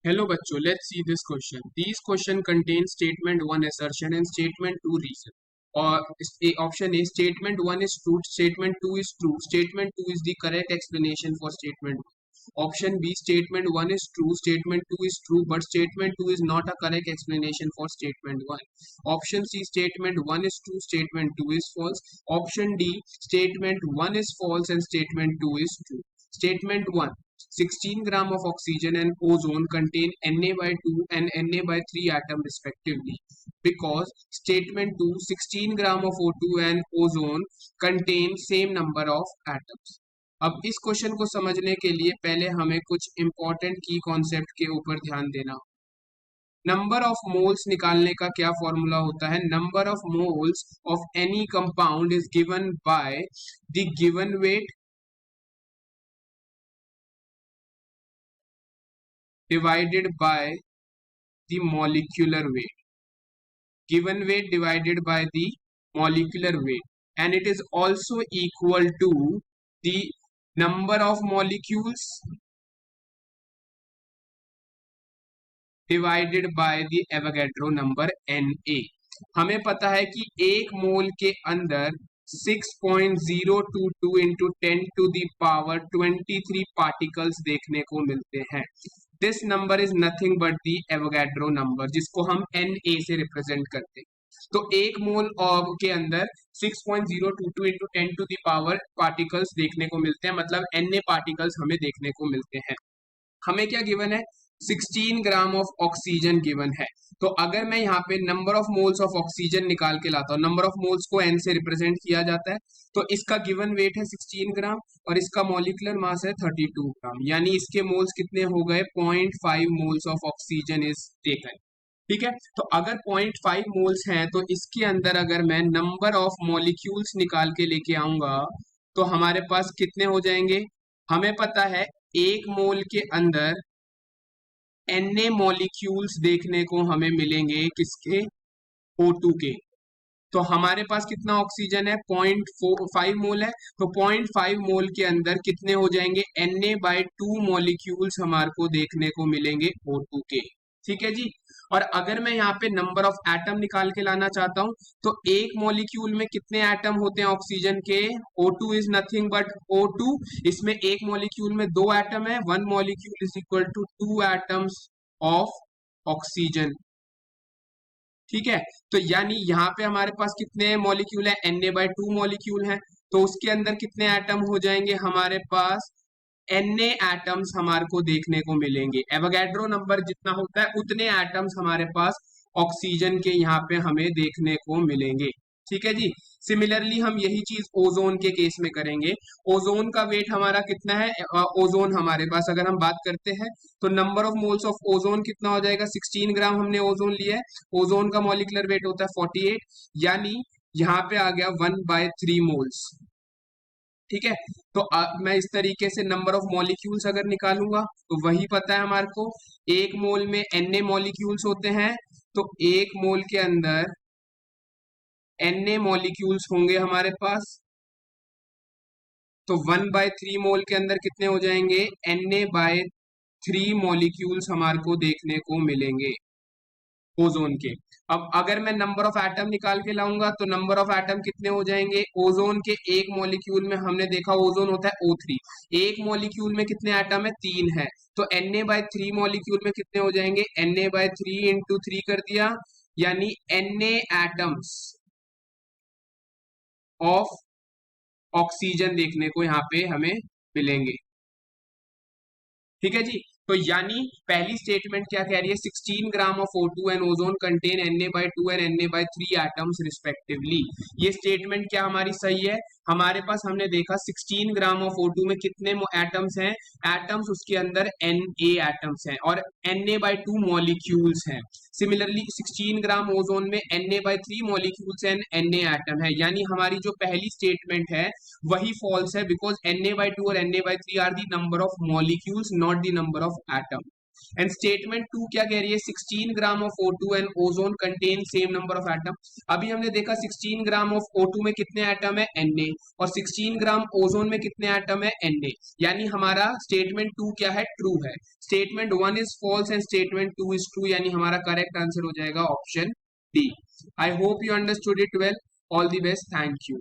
Hello bachcho, let's see this question. These question contain statement 1 assertion and statement 2 reason. Or option A, statement 1 is true, statement 2 is true, statement 2 is the correct explanation for statement 1. Option B, statement 1 is true, statement 2 is true, but statement 2 is not a correct explanation for statement 1. Option C, statement 1 is true, statement 2 is false. Option D, statement 1 is false and statement 2 is true. Statement 1, 16 gram of oxygen and ozone contain Na by 2 and Na by 3 atom respectively, because statement 2, 16 gram of O2 and ozone contain same number of atoms. अब इस question को समझने के लिए पहले हमें कुछ important की कॉन्सेप्ट के ऊपर ध्यान देना। नंबर ऑफ मोल्स निकालने का क्या फॉर्मूला होता है? Number of moles of any compound is given by the given weight divided by the molecular weight. Given weight divided by the molecular weight, and it is also equal to the number of molecules divided by the Avogadro number Na. हमें पता है कि एक मोल के अंदर 6.022 into 10 to the power 23 particles देखने को मिलते हैं। This number is nothing but the Avogadro number, जिसको हम Na से रिप्रेजेंट करते हैं। तो एक मोल के अंदर 6.022 into 10 to the power particles देखने को मिलते हैं, मतलब Na पार्टिकल्स हमें देखने को मिलते हैं। हमें क्या गिवन है? 16 ग्राम ऑफ ऑक्सीजन गिवन है। तो अगर मैं यहाँ पे number of moles of oxygen निकाल के लाता हूँ, नंबर ऑफ मोल्स को N से रिप्रेजेंट किया जाता है, तो इसका गिवन वेट है 16 ग्राम और इसका मॉलिक्यूलर मास है 32 ग्राम, यानी इसके मोल्स कितने हो गए? 0.5 moles of oxygen is taken. ठीक है, तो अगर 0.5 मोल्स हैं तो इसके अंदर अगर मैं नंबर ऑफ मॉलिक्यूल्स निकाल के लेके आऊंगा तो हमारे पास कितने हो जाएंगे? हमें पता है एक मोल के अंदर Na मॉलिक्यूल्स देखने को हमें मिलेंगे, किसके? O2 के। तो हमारे पास कितना ऑक्सीजन है? 0.5 मोल है, तो 0.5 मोल के अंदर कितने हो जाएंगे? Na by 2 मॉलिक्यूल्स हमारे को देखने को मिलेंगे O2 के। ठीक है जी। और अगर मैं यहाँ पे नंबर ऑफ एटम निकाल के लाना चाहता हूं तो एक मॉलिक्यूल में कितने एटम होते हैं ऑक्सीजन के? O2 is nothing but O2। इसमें एक मॉलिक्यूल में 2 एटम है, 1 molecule is equal to 2 atoms of oxygen. ठीक है, तो यानी यहाँ पे हमारे पास कितने मॉलिक्यूल है? Na by 2 मॉलिक्यूल है, तो उसके अंदर कितने एटम हो जाएंगे? हमारे पास Na एटम्स हमारे को देखने को मिलेंगे। एवोगैड्रो नंबर जितना होता है उतने एटम्स हमारे पास ऑक्सीजन के यहाँ पे हमें देखने को मिलेंगे। ठीक है जी। सिमिलरली हम यही चीज ओजोन के केस में करेंगे। ओजोन का वेट हमारा कितना है? ओजोन हमारे पास अगर हम बात करते हैं तो number of moles of ozone कितना हो जाएगा? 16 ग्राम हमने ओजोन लिया है। ओजोन का मॉलिक्यूलर वेट होता है 48, यानी यहाँ पे आ गया 1/3 मोल्स। ठीक है, तो मैं इस तरीके से नंबर ऑफ मॉलिक्यूल्स अगर निकालूंगा तो वही पता है हमारे को, एक मोल में Na मॉलिक्यूल्स होते हैं, तो एक मोल के अंदर Na मॉलिक्यूल्स होंगे हमारे पास, तो 1/3 मोल के अंदर कितने हो जाएंगे? Na/3 मॉलिक्यूल्स हमारे को देखने को मिलेंगे ओजोन के। अब अगर मैं नंबर ऑफ एटम निकाल के लाऊंगा तो नंबर ऑफ एटम कितने हो जाएंगे? ओजोन के एक मॉलिक्यूल में हमने देखा ओजोन होता है O3, एक मॉलिक्यूल में कितने एटम है? 3 है, तो Na/3 मॉलिक्यूल में कितने हो जाएंगे? Na/3 इंटू 3 कर दिया, यानी Na एटम्स ऑफ ऑक्सीजन देखने को यहाँ पे हमें मिलेंगे। ठीक है जी। तो यानी पहली स्टेटमेंट क्या कह रही है? 16 gram of O2 and ozone contain Na by 2 and Na by 3 atoms respectively. ये स्टेटमेंट क्या हमारी सही है? हमारे पास हमने देखा 16 ग्राम ऑफ O2 में कितने एटम्स हैं? एटम्स उसके अंदर Na एटम्स हैं और Na by 2 मॉलिक्यूल्स हैं। सिमिलरली 16 ग्राम ओजोन में Na by 3 molecules and Na atom है, यानी हमारी जो पहली स्टेटमेंट है वही फॉल्स है, बिकॉज Na by 2 और Na by 3 are the number of molecules, not the number of atom. And statement 2 क्या कह रही है, 16 gram of O2 and ozone contain same number of atom. अभी हमने देखा 16 ग्राम ऑफ O2 में कितने एटम है, Na, और 16 ग्राम ओजोन में कितने एटम है, Na, यानी हमारा स्टेटमेंट 2 क्या है, ट्रू है। Statement 1 is false and statement 2 is true, यानी हमारा करेक्ट आंसर हो जाएगा option D. I hope you understood it well. All the best, thank you.